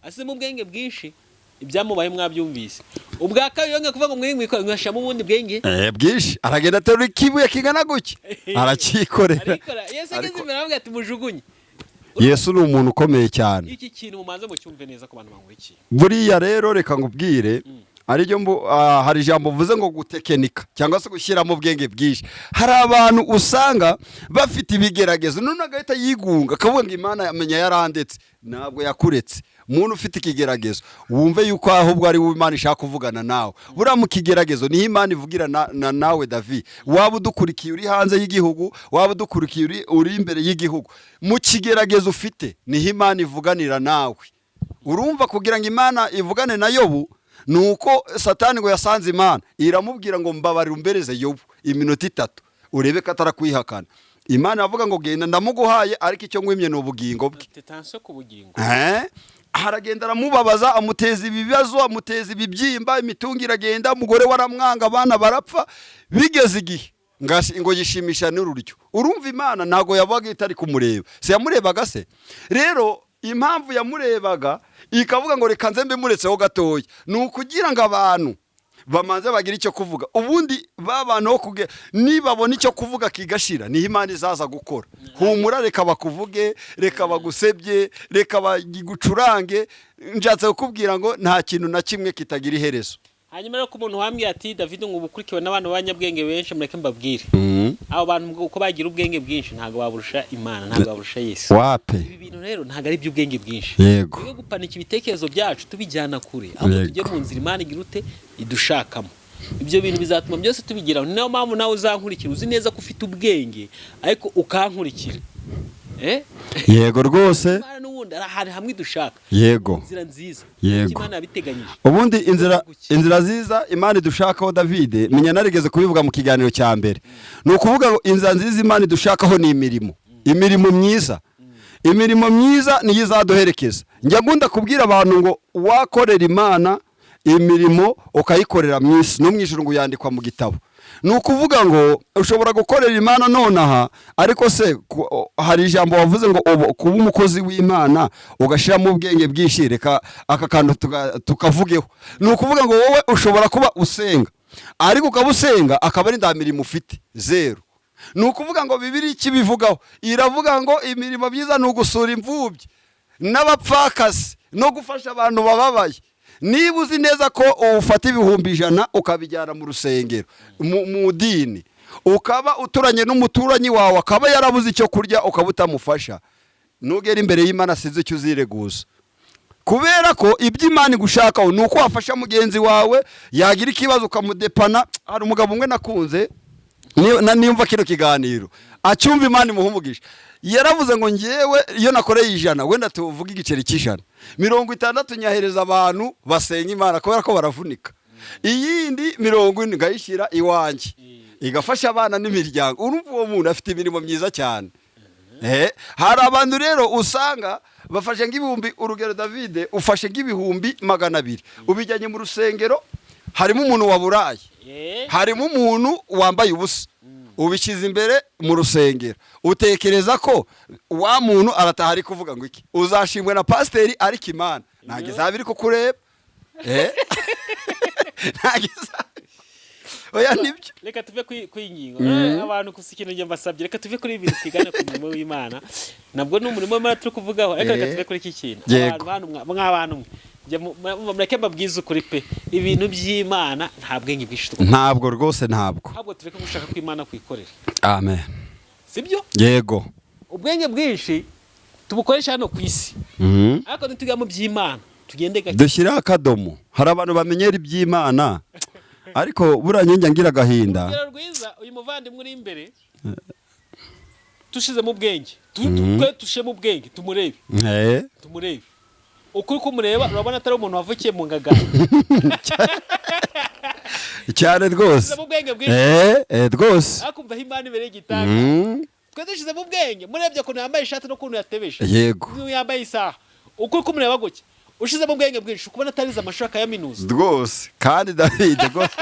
Asizemo ubwenge bwinshi, ibyamubaye mwabyumvise. Ubwa kabiri yonge kuvuga ngo mwikora ngashamo ubundi bwenge bwinshi, aragenda aterura ikibuye kingana guki arakikorera. Yesu ageze imbere avuga ati mujugunye. Yesu ni umuntu ukomeye cyane. Iki kintu mumanze mu cyumve neza ku bantu bangurikiye. Buriya rero reka ngubwire hari ijambo mvuze ngo gutekenika cyangwa se gushyiramo ubwenge bwinshi. Hari abantu usanga bafite ibigeragezo none agahita yigunga akavuga ngo Imana yamenya yarandetse. Ntabwo yakuretse. Umuntu ufite ikigeragezo wumve yuko ahubwo ari Imana ishaka kuvugana nawe. Buriya mu kigeragezo niho Imana ivugira nawe David. Waba udukurikiye uri hanze y'igihugu, waba udukurikiye uri imbere y'igihugu, mu kigeragezo ufite niho Imana ivuganira nawe. Urumva kugira ngo Imana ivugane na Yobu nuko Satani ngo yasanze Imana iramubwira ngo mbabarira umbereze Yobu iminota 3 urebe ko atarakwihakana. Imana yavuga ngo genda ndamuguhaye ariko icyo ngwimye no bugingo bwe. Tetanso ku bugingo. Haragenda aramubabaza, amuteza ibibazo, amuteza ibibyimba, imitungo iragenda, umugore waramwanga, abana barapfa. Bigeze igihe ngo yishimisha n'ururyo. Urumva Imana ntago yabaga itari kumureba. Se yamurebaga se. Rero impamvu yamurebaga ikavuga ngo reka nzembe muretseho gatoya ni ukugira ngo abantu bamanze bagira icyo kuvuga. Ubundi babana ho kuge nibabona icyo kuvuga kigashira ni Imana izaza gukora. Humura reka bakuvuge, reka bagusebye, reka bagigucurange. Njatse kukubwira ngo nta kintu na kimwe kitagira iherezo. Hanyuma rero ku muntu wambwiye ati David ngo ubukurikiwe n'abantu b'abanyabwenge benshi mureke mbabwire. Abo bantu uko bagira ubwenge bwinshi ntago baburusha Imana, ntago baburusha Yesu. Wape. Ibi bintu rero ntago ari by'ubwenge bwinshi. Yego. Yo gupanika ibitekerezo byacu tubijyana kure. Aho tujye mu nzira Imana igirute idushakamo. Ibyo bintu bizatuma byose tubigiraho. Niyo mpamvu nawe uzankurikira uzi neza ko ufite ubwenge ariko ukankurikira. Yego rwose. Imana n'ubundi ari hamwe dushaka. Yego. Inzira nziza. Imana yabiteganyije. Ubundi inzira nziza Imana idushakaho David menya narigeze kubivuga mu kiganiro cya mbere. No kuvuga ngo inzira nziza Imana idushakaho ni imirimo myiza. Imirimo myiza niyo izaduherekeza. Njya gunda kubwira abantu ngo wakorera Imana imirimo ukayikorera mwisi no mwijuru ngo yandikwa mu gitabo. Nukuvuga ngo ushobora gukorera Imana nonaha ariko se hari ijambo wavuze ngo kuba umukozi w'Imana ugashiramo ubwenge bwinshi reka akakantu tukavugeho. Nukuvuga ngo wowe ushobora kuba usenga ariko ukabusenga akaba ari ndamirimo ufite zero. ni ukuvuga ngo bibiri ikibivugaho iravuga ngo imirimo myiza ni ugusura imfubyi n'abapfakazi no gufasha abantu bababaye. Niba uzi neza ko ufata ibihumbi 100 ukabijyana mu rusengero mu dini, ukaba uturanye n'umuturanyi wawe akaba yarabuze icyo kurya ukaba utamufasha, nugera imbere y'Imana sinzi icyo uzireguza, kubera ko iby'Imana igushakaho ni uko wafasha mugenzi wawe yagira ikibazo ukamudepana. Hari umugabo umwe nakunze niyumva kino kiganiro acyumva Imana imuhumugisha, yaravuze ngo ngewe iyo nakoreye 100 wenda tuvuga igiceri cy'100, 60 nyahereza abantu basenga Imana kubera ko baravunika, iyindi 40 ngayishyira iwanjye igafasha abana n'imiryango. Urumva uwo muntu afite imirimo myiza cyane. Hari abantu rero usanga bafashe nk'ibihumbi, urugero David ufashe nk'ibihumbi 200 ubijyanye mu rusengero, harimo umuntu waburaye, harimo umuntu wambaye ubusa, ubishyize imbere mu rusengero, utekereza ko wa muntu arataha ari kuvuga ngo iki? Uzashimwe na pasiteri ariko Imana ntabwo izabiri kukureba. Oya nibyo. Reka tuve kwingingo abantu kusikino nge mbasabye, reka tuve kuri ibintu twigana ku murimo w'Imana, nabwo n'umurimo w'Imana turi kuvugaho. Reka tuve kuri iki kintu, abantu mureke mbabwize ukuri pe, ibintu by'Imana nta bwenge bwinshi tukora. Ntabwo rwose ntabwo tureke gushaka ko Imana kwikorera. Amen. Sibyo? Yego. Ubwenge bwinshi tubukoresha hano ku isi, ariko nituga mu by'Imana tugende gake, dushyira akadomo. Hari abantu bamenyera iby'Imana ariko buranye ngira gahinda. Urugero rwiza, uyu muvandimwe uri imbere tushize mu bwenge, tushe mu bwenge tumurebe, tumurebe ukuri kumureba, urabona atari umuntu wavukiye mu ngagara cyane rwose. Rwose akumva Imana ibereye igitanga. Twe dushize mu bwenge, murebye ko yambaye ishati no kuntu yatebeje, yego, yambaye isaha, ukuri kumureba gutya, ushize mu bwenge bwinshi ukubona atariza amashuri akayaminuza rwose. Kandi David rwose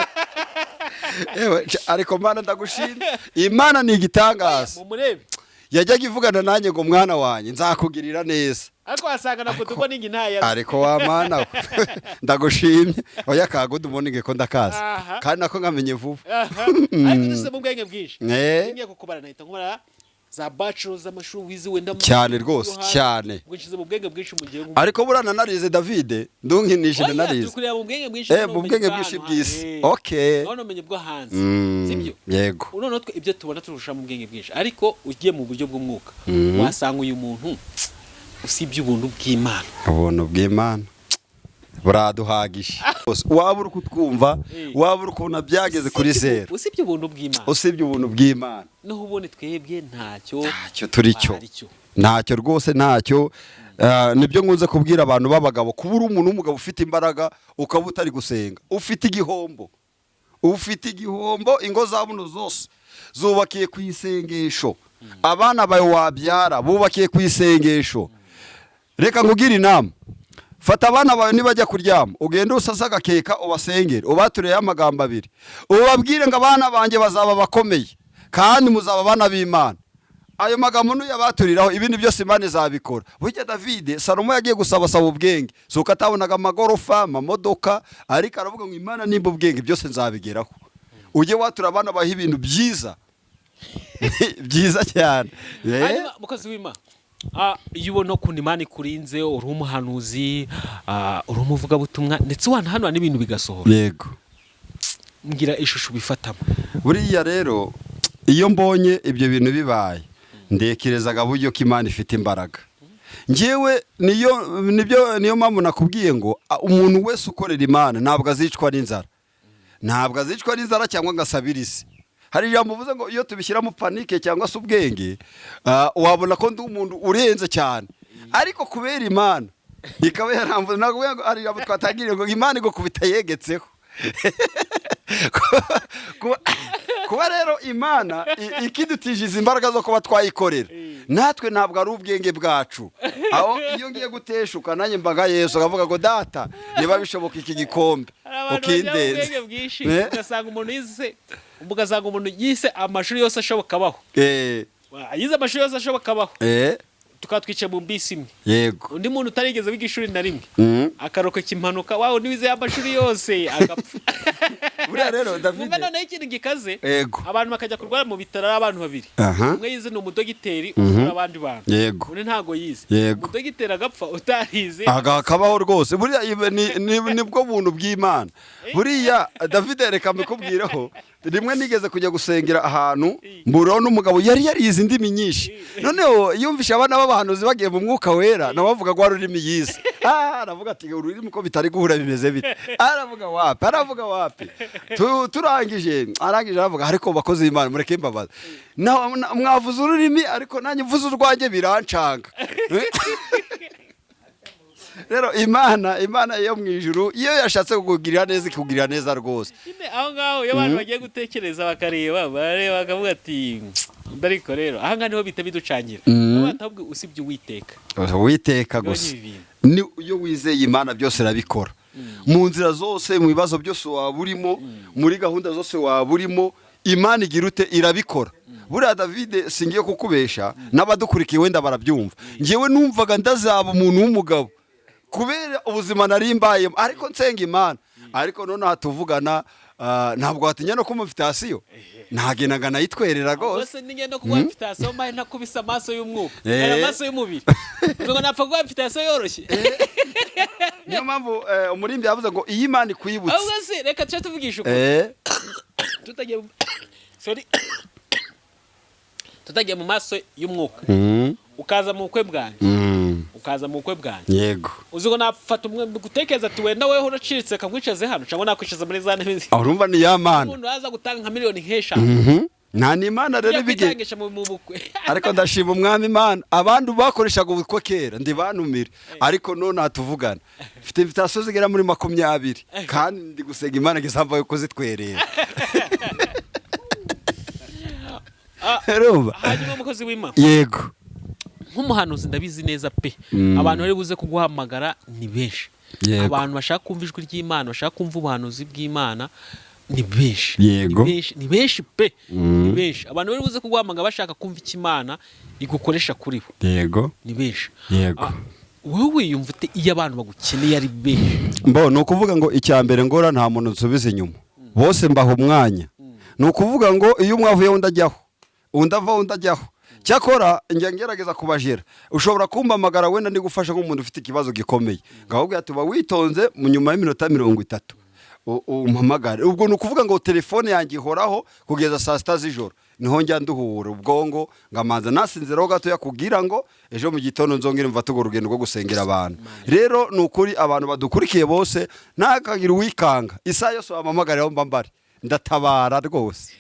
ariko Mana ndagushimye, Imana ni igitangaza. Mumurebe yajyaga ivugana nanjye ngo mwana wanjye nzakugirira neza, ariko wasanga nako tuko ningi ntaya, ariko wa Mana ndagushimye. Oya kagudu umonige ko ndakaza kandi nako ngamenye vuba. Ariko dushize mu bwenge bwinshi, ngiye kukubara nahita nkora za bachelors amashuri wize wenda cyane rwose cyane, bwishize mu bwenge bwinshi mu gihe. Ariko burana narize David ndunkinishije narize mu bwenge bwinshi, mu bwenge bwinshi bw'isi. Okay, none umenye bwo hanze, sibyo? Yego. None twe ibyo tubona turusha mu bwenge bwinshi, ariko ugiye mu buryo bw'umwuka wasanga uyu muntu usibye ubuntu bw'Imana. Ubuntu bw'Imana buraduhagisha. Waba uri kutwumva, waba uri kubona byageze kuri zero, usibye ubuntu bw'Imana, usibye ubuntu bw'Imana, no ubone twebwe ntacyo turi cyo, ntacyo rwose ntacyo. Nibyo nkunze kubwira abantu b'abagabo, kuba uri umuntu w'umugabo ufite imbaraga ukaba utari gusenga, ufite igihombo. Ingo za buno zose zubakiye ku isengesho, abana bawe wabyara bubakiye ku isengesho. Reka nkugire inama, fata abana bawe nibajya kuryama ugende usasa agakeka ubasengere, ubatureye amagambo 2, ubabwire ngo abana banjye bazaba bakomeye kandi muzaba abana b'Imana. Ayo magambo nuyabaturiraho ibindi byose Imana izabikora. Burya David Salomo yagiye gusaba ubwenge, suko atabonaga amagorofa amamodoka, ariko aravuga ngo Imana nimba ubwenge byose nzabigeraho. Ujye watura abana baho ibintu byiza byiza cyane. Hanyuma mukozi w'Imana, iyo ubona ko Imana ikurinze, uri umuhanuzi, uri umuvugabutumwa, ndetse wanahanura n'ibintu bigasohora. Yego. Ngira ishusho bifatamo. Buriya rero iyo mbonye ibyo bintu bibaye, ndekerezaga buryo ko Imana ifite imbaraga. Ngewe niyo mpamvu nakubwiye ngo umuntu wese ukorera Imana ntabwo azicwa n'inzara, cyangwa ngasabira isi. Hari ijambo uvuze ngo iyo tubishyiramo panike cyangwa se ubwenge, wabona ko ndi umuntu urenze cyane, ariko kubera Imana ikaba yaramvuze. Ntabwo ari ijambo twatangiriye ngo Imana igukubita yegetseho. Kuba rero Imana ikidutije imbaraga zo kuba twayikorera, natwe ntabwo ari ubwenge bwacu. Aho iyo ngiye guteshuka nanjye mbaga Yesu akavuga ngo data niba bishoboka iki gikombe ukindenze. Ugasanga umuntu yise amashuri yose ashoboka abaho, yize amashuri yose ashoboka abaho, tukatwicaye mu bisi imwe. Yego. Undi muntu utarigeze wiga ishuri na rimwe akarokoka impanuka, wawe niwize amashuri yose agapfa. buriya rero David umva noneho ikintu gikaze yego abantu bakajya kurwara mu bitaro ari abantu babiri aha umwe yize ni umudogiteri uvura abandi bantu yego undi ntago yize yego umudogiteri agapfa utarize akabaho rwose buriya nibwo buntu bw'Imana buriya David reka mbikubwireho rimwe nigeze kujya gusengera ahantu mburaho n'umugabo yari yarize indimi nyinshi noneho yumvisha abana b'abahanuzi bagiye mu mwuka wera nawe avuga ngo ururimi yize aravuga ati ururimi ko bitari guhura bimeze bite aravuga wapi turangije aravuga ariko bakoze Imana mureke imbabazi mwavuze ururimi ariko nanjye mvuze urwanjye birancanga rero Imana yo mu ijuru iyo yashatse kukugirira neza ikugirira neza rwose aho ngaho iyo abantu bagiye gutekereza bakareba bakavuga ati ariko rero aha ngaho niho bita biducangira batabwe usibye Uwiteka gusa ni iyo wizeye Imana byose irabikora mu nzira zose mu bibazo byose waba urimo muri gahunda zose waba urimo Imana igira ute irabikora buriya David singiye kukubesha n'abadukurikiye wenda barabyumva ngewe numvaga ndazaba umuntu w'umugabo kubera ubuzima nari mbayemo ariko nsenga Imana ariko none tuvugana ntabwo watinya no kuma invitation nagenaga nayitwerera rwose ninge no kuba invitation mbaye ntakubisa amaso y'umwuka amaso y'umubiri ngo napfa kuba invitation yoroshye niyo mpamvu umurimbi yavuze ngo iyi Imana ikwibutse ahubwo se reka cyo tuvugisha uko tutagiye mu maso y'umwuka ukaza mu bukwe bwanjye yego uzi ngo nafata umwe gutekereza ati wenda weho uracitse kamwicaze hano cyangwa nakwicaza muri za ntebe urumva ni ya Mana umuntu aza gutanga nka miliyoni nk'eshanu nta n'Imana rero bige ariko ndashima umwami Imana abantu bakoreshaga ubukwe kera ndi banumire ariko none hatuvugana mfite invitation zigera muri 20 kandi ndi gusenga Imana gizamba yo kuzitwerera hanyuma umukozi w'Imana yego nk'umuhanuzi ndabizi neza pe abantu bari buze kuguhamagara ni benshi abantu bashaka kumva ijwi ry'Imana bashaka kumva ubuhanuzi bw'Imana ni benshi ni benshi pe ni benshi abantu bari buze kuguhamagara bashaka kumva ikimana igukoresha kuri bo yego ni benshi yego wowe wiyumva ute iyo abantu bagukeneye ari benshi ni ukuvuga ngo icyambere ngora nta muntu nsubiza inyuma bose mbaha umwanya ni ukuvuga ngo iyo umwavuye undi ajyaho undi ava undi ajyaho cyakora njya ngerageza kubajera ushobora kumpamagara wenda ndi gufasha nk'umuntu ufite ikibazo gikomeye ngahubwo yatuba witonze mu nyuma y'iminota 30 umpamagare ubwo ni ukuvuga ngo telefone yanjye ihoraho kugeza saa 6 z'ijoro niho njya nduhura ubwongo ngamanza nasinziraho gatoya kugira ngo ejo mu gitondo nzongere mva tugo rugendo rwo gusengera abantu rero ni ukuri abantu badukurikiye bose ntakagira uwikanga isaha yose wampamagaraho mbambare ndatabara rwose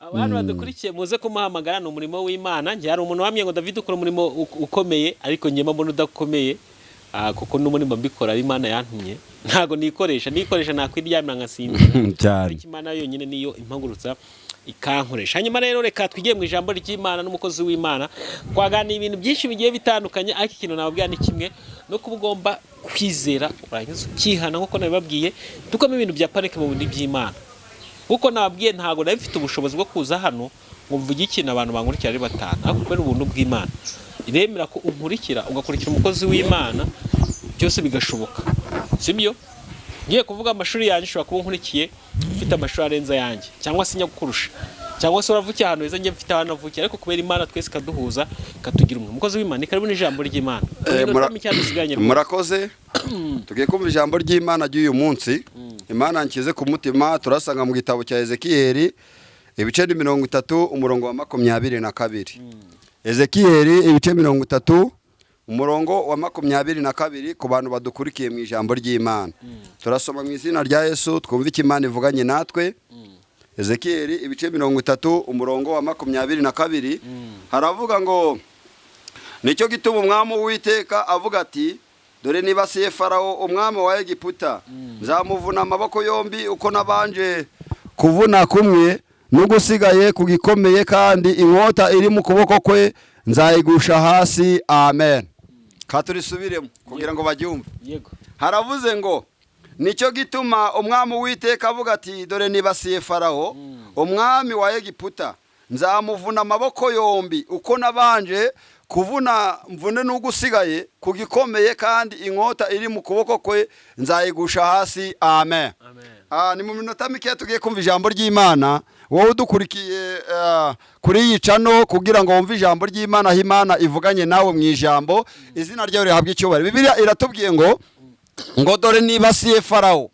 abantu badukurikiye muze kumuhamagara ni umurimo w'Imana njye hari umuntu wamye ngo David ukora umurimo ukomeye ariko njye mbona udakomeye kuko n'umurimo mbikora ari Imana yantumye ntago nikoresha nakwiryamira ngasinzira cyane Imana yonyine niyo impagurutsa ikankoresha hanyuma rero reka twigiye mu ijambo ry'Imana n'umukozi w'Imana twagana ibintu byinshi bigiye bitandukanye ariko ikintu nababwira ni kimwe no kuba ugomba kwizera urangiza ukihana nkuko nabibabwiye tukamo ibintu bya parike mu bindi by'Imana kuko nababwiye ntago nabifite ubushobozi bwo kuza hano ngo mvuge ikintu abantu bankurikira ari batanu ariko kubera ubuntu bw'Imana iremera ko unkurikira ugakurikira umukozi w'Imana byose bigashoboka sibyo ngiye kuvuga amashuri yanjye ushobora kuba nkurikiye ufite amashuri arenze yanjye cyangwa se nyagukurusha cyangwa se uravukiye ahantu heza njye mfite ahantu avukiye ariko kubera Imana twese kaduhuza katugira umwe umukozi w'Imana ikaribona ijambo ry'Imana murakoze tugiye kumva ijambo ry'Imana ry'uyu munsi Imana nkize ku mutima turasanga mu gitabo cya Ezekiyeli ibice 30 umurongo wa 22 Ezekiyeli ibice 30 umurongo wa 22 ku bantu badukurikiye mu ijambo ry'Imana turasoma mu izina rya Yesu twumva ikimana ivuganye natwe Ezekiyeli ibice 30 umurongo wa 22 haravuga ngo nicyo gituma umwami w'Uwiteka avuga ati dore nibasiye Farawo umwami wa Egiputa nzamuvuna amaboko yombi uko nabanje kuvuna kumwe n'ugusigaye kugikomeye kandi inkota iri mu kuboko kwe nzayigusha hasi amen katurisubiremo kugira ngo bagyumve yego haravuze ngo nicyo gituma umwami w'Uwiteka avuga ati dore nibasiye Farawo umwami wa Egiputa nzamuvuna amaboko yombi uko nabanje kuvuna mvune n'ugusigaye ku gikomeye, kandi inkota iri mu kuboko kwe nzayigusha hasi. Amen. Ni mu minota mike tugiye kumva ijambo ry'Imana. Wowe udukurikiye kuri iyi cano kugira ngo wumve ijambo ry'Imana, aho Imana ivuganye nawe mu ijambo, izina ryawe rihabwa icyubahiro. Bibiliya iratubwiye ngo dore nibasiye Farawo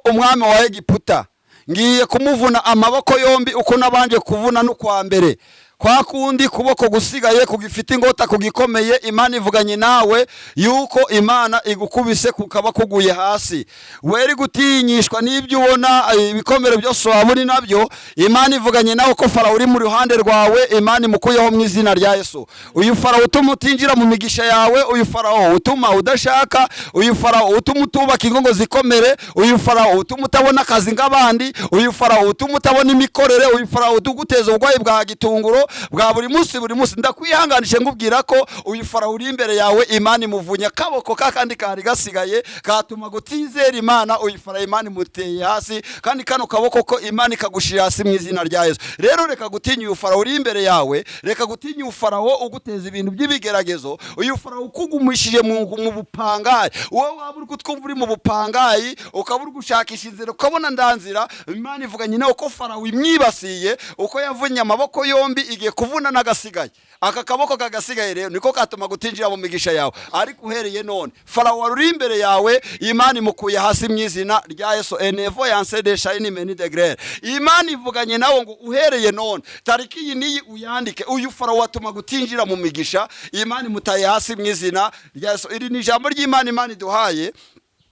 umwami wa Egiputa, ngiye kumuvuna amaboko yombi uko nabanje kuvuna n'ukwa mbere. Kwa kundi kuboko gusigaye kugifite ingota kugikomeye, Imana ivuganye nawe yuko Imana igukubise kukaba kuguye hasi. Weri gutinyishwa n'ibyo ubona ibikomere byose waburi nabyo, Imana ivuganye nawe ko Farawo uri mu ruhande rwawe, Imana imukuyeho mu izina rya Yesu. Uyu Farawo utuma utinjira mu migisha yawe, uyu Farawo utuma udashaka, uyu Farawo utuma utubaka ingo zikomere, uyu Farawo utuma utabona akazi nk'abandi, uyu Farawo utuma utabona imikorere, uyu Farawo utuguteza ubugwayi bwa gitunguro bwa buri munsi. Ndakwihanganishe ngubwira ko uyu Farawo uri imbere yawe, Imana imuvunye akaboko kakandi kari gasigaye katuma gutizera Imana. Uyu Farawo Imana imuteye hasi, kandi kano kaboko ko Imana ikagushira hasi mu izina rya Yesu. Rero reka gutinya uyu Farawo uri imbere yawe, reka gutinya uyu Farawo uguteza ibintu by'ibigeragezo, uyu Farawo ukugumishije mu bupangayi. Wowe waba uri kutwumva uri mu bupangayi, ukaba uri gushakisha inzira ukabona ndanzira, Imana ivuganye nawe ko Farawo imwibasiye, uko yavunye amaboko yombi igiye kuvuna n'agasigaye. Aka kaboko kagasigaye rero niko katuma gutinjira mu migisha yawe. Ariko uhereye none Farawo wari imbere yawe, Imana imukuye hasi mu izina rya Yesu. Enevo yanse de shine meni de grere. Imana ivuganye nawe ngo uhereye none tariki iyi niyi uyandike, uyu Farawo watuma gutinjira mu migisha, Imana imutaye hasi mu izina rya Yesu. Iri ni ijambo ry'Imana Imana iduhaye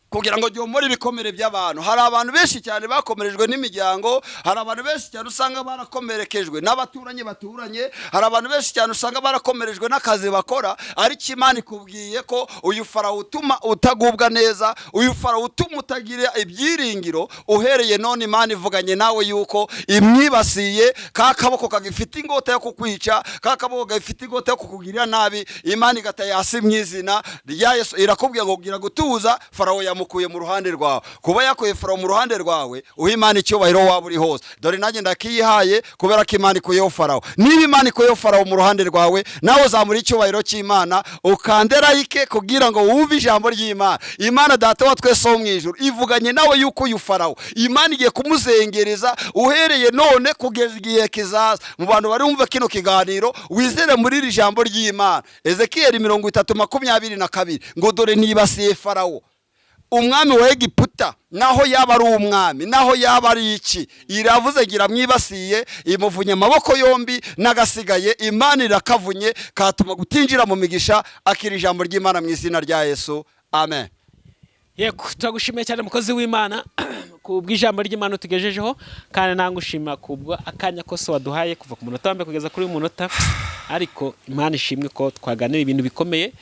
kugira ngo ryomore ibikomere by'abantu. Hari abantu benshi cyane bakomerejwe n'imiryango, hari abantu benshi cyane usanga barakomerekejwe n'abaturanyi baturanye, hari abantu benshi cyane usanga barakomerejwe n'akazi bakora. Ariko Imana ikubwiye ko uyu Farawo utuma utagubwa neza, uyu Farawo utuma utagira ibyiringiro, uhereye none Imana ivuganye nawe yuko imwibasiye. Ka kaboko kagifite ingota yo kukwica, ka kaboko gafite ingota yo kukugirira nabi, Imana igataye hasi mu izina rya Yesu. Irakubwiye ngo gira gutuza, Farawo mukuye mu ruhande rwawe. Kuba yakuye Farawo mu ruhande rwawe, uha Imana icyubahiro waba uri hose. Dore nanjye ndakiyihaye kubera ko Imana ikuyeho Farawo. Niba Imana ikuyeho Farawo mu ruhande rwawe, nawe uzamura icyubahiro cy'Imana, ukandera like kugira ngo wumve ijambo ry'Imana. Imana Data wa twese wo mu ijuru ivuganye nawe yuko uyu Farawo Imana igiye kumuzengereza uhereye none kugeza igihe kizaza. Mu bantu bari bumva kino kiganiro, wizere muri iri jambo ry'Imana. Ezekiyeli 30:22 ngo dore nibasiye Farawo umwami wa Egiputa, naho yaba ari umwami, naho yaba ari iki, iravuze gira mwibasiye, imuvunye amaboko yombi n'agasigaye, Imana irakavunye katuma gutinjira mu migisha. Akira ijambo ry'Imana mu izina rya Yesu. Amen. Yego, turagushimiye cyane mukozi w'Imana kubw'ijambo ry'Imana tugejejeho, kandi nangushima kubwa akanya kose waduhaye kuva ku munota wambe kugeza kuri uyu munota. Ariko Imana ishimwe ko twaganira ibintu bikomeye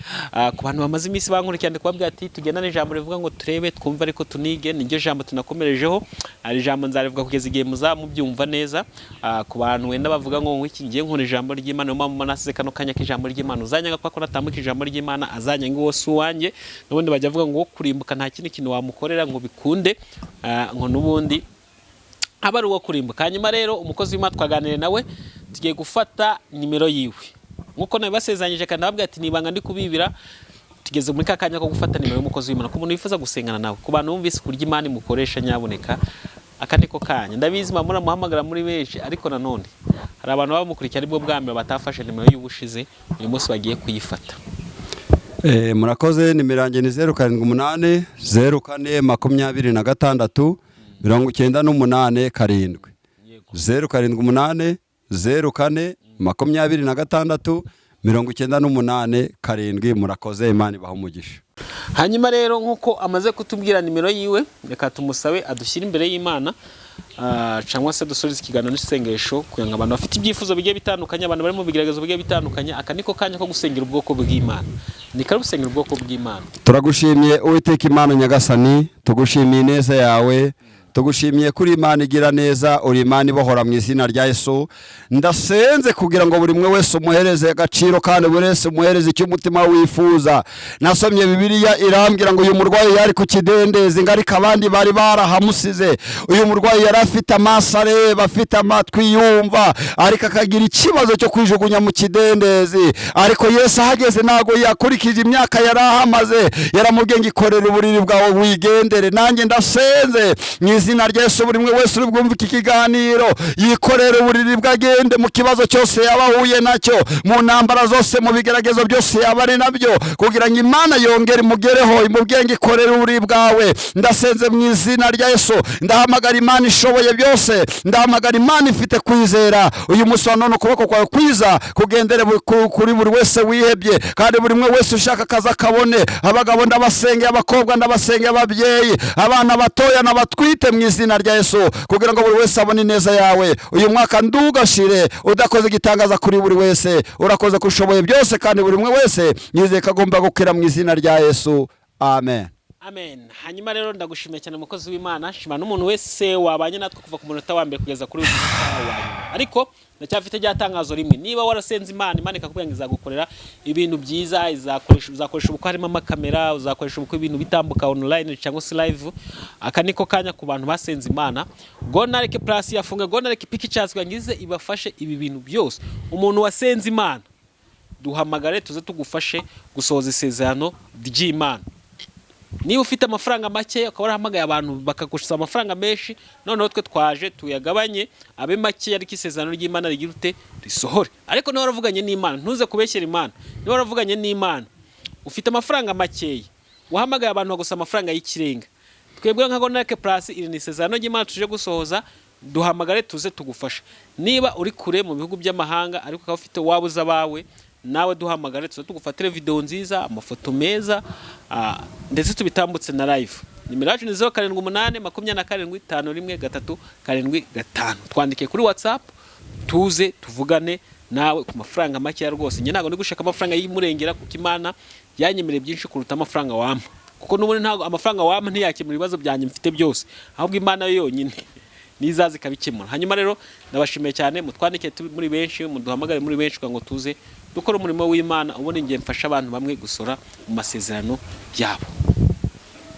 ku bantu bamaze iminsi bankurikirana kubabwira ati tugendane ijambo rivuga ngo turebe twumva ariko tunige. Niryo jambo tunakomerejeho, ari ijambo nzarivuga kugeza igihe muzamubyumva neza. Ku bantu wenda bavuga ngo iki ngiye nkora ijambo ry'Imana, mama nasize kano kanya k'ijambo ry'Imana, uzanyanga kwa ko natambuka ijambo ry'Imana, azanyanga uwo si uwanjye. N'ubundi bajya bavuga ngo kurimbuka nta kindi kintu wamukorera ngo bikunde, ngo n'ubundi aba ari uwo kurimbuka. Hanyuma rero umukozi w'Imana twaganire nawe, tugiye gufata nimero yiwe nkuko nabibasezeranyije, kandi nababwira ati nibanga ndi kubibira. Tugeze muri kakanya ko gufata nimero y'umukozi w'Imana ku muntu wifuza gusengana nawe, ku bantu bumvise kurya Imana imukoresha, nyaboneka akandi ko kanya. Ndabizi mamura muhamagara muri benshi, ariko nanone hari abantu bamukurikira aribwo bwambere batafashe nimero y'ubushize, uyu munsi bagiye kuyifata. Murakoze. Nimero yanjye ni 078 04 26 98 7. 078 04 26 98 7. Murakoze, Imana ibaha umugisha. Hanyuma rero nkuko amaze kutubwira nimero yiwe, reka tumusabe adushyira imbere y'Imana, cyangwa se dusoreze ikiganiro n'isengesho kugira ngo abantu bafite ibyifuzo bigiye bitandukanye, abantu bari mu bigeragezo bigiye bitandukanye, aka niko kanya ko gusengera ubwoko bw'Imana. Ni kare gusengera ubwoko bw'Imana. Turagushimiye Uwiteka Imana Nyagasani, tugushimiye neza yawe, tugushimiye kuri Imana igira neza, uri Imana ibohora mu izina rya Yesu. Ndasenze kugira ngo buri mwe wese umuhereze agaciro kandi buri wese umuhereze icyo umutima wifuza. Nasomye Bibiliya irambwira ngo uyu murwayi yari ku kidendezi ngarika abandi bari barahamusize. Uyu murwayi yari afite amaso areba, afite amatwi yumva, ariko akagira ikibazo cyo kwijugunya mu kidendezi. Ariko Yesu ahageze ntago yakurikije imyaka yari ahamaze, yaramubwiye ngo ikorere uburiri bwawe wigendere. Nanjye ndasenze mu izina rya Yesu buri mwe wese uri bwumve iki kiganiro yikorere uburiri bwagende mu kibazo cyose yabahuye nacyo, mu ntambara zose, mu bigeragezo byose yabari nabyo, kugira ngo Imana yongere imugereho imubwiye ngo ikorere uburiri bwawe. Ndasenze mu izina rya Yesu, ndahamagara Imana ishoboye byose, ndahamagara Imana ifite kwizera. Uyu munsi wa none ukuboko kwawe kwiza kugendere kuri buri wese wihebye, kandi buri mwe wese ushaka akazi akabone. Abagabo ndabasengeye, abakobwa ndabasengeye, ababyeyi, abana batoya n'abatwite mu izina rya Yesu, kugira ngo buri wese abone neza yawe. Uyu mwaka ndugashire udakoze igitangaza kuri buri wese. Urakoze kushoboye byose, kandi buri mwe wese yizeye ko agomba gukira mu izina rya Yesu. Amen. Amen. Hanyuma rero ndagushimiye cyane umukozi w'Imana, shima n'umuntu wese wabanye natwe kuva ku munota wa mbere kugeza kuri uyu munota wa nyuma. Ariko ndacyafite ryatangazo rimwe. Niba warasenze Imana ikakubwira ngo izagukorera ibintu byiza, uzakoresha ubukwe harimo amakamera, uzakoresha ubukwe ibintu bitambuka online cyangwa se live. Aka niko kanya ku bantu basenze Imana. Gonareke Plus yafunga, Gonareke Pictures ngize ibafashe ibi bintu byose. Umuntu wasenze Imana duhamagare tuze tugufashe gusohoza isezerano ry'Imana. Niba ufite amafaranga make ukaba warahamagaye abantu bakagushyira amafaranga menshi, noneho twe twaje tuyagabanye abe make, ariko isezerano ry'Imana rigira ute risohore. Ariko niba waravuganye n'Imana ntuze kubeshyera Imana. Niba waravuganye n'Imana ufite amafaranga makeya, wahamagaye abantu bagusa amafaranga y'ikirenga, twebwe nka Gonareke Plus iri ni isezerano ry'Imana tuje gusohoza, duhamagare tuze tugufasha. Niba uri kure mu bihugu by'amahanga ariko ukaba ufite wabuza bawe, nawe duhamagare tuze tugufatire video nziza, amafoto meza, ndetse tubitambutse na live. Nimero yacu ni 0787571375. Twandike kuri WhatsApp tuze tuvugane nawe ku mafaranga make rwose. Nge ntago ndi gushaka amafaranga y'imurengera, kuko Imana yanyemereye byinshi kuruta amafaranga wampa, kuko n'ubundi ntago amafaranga wampa ntiyakemura ibibazo byanjye mfite byose, ahubwo Imana yo yonyine nizazi ikabikemura. Hanyuma rero ndabashimiye cyane, mutwandike muri benshi, muduhamagare muri benshi kugira ngo tuze dukora umurimo w'Imana, ubundi ngiye mfasha abantu bamwe gusora mu masezerano yabo.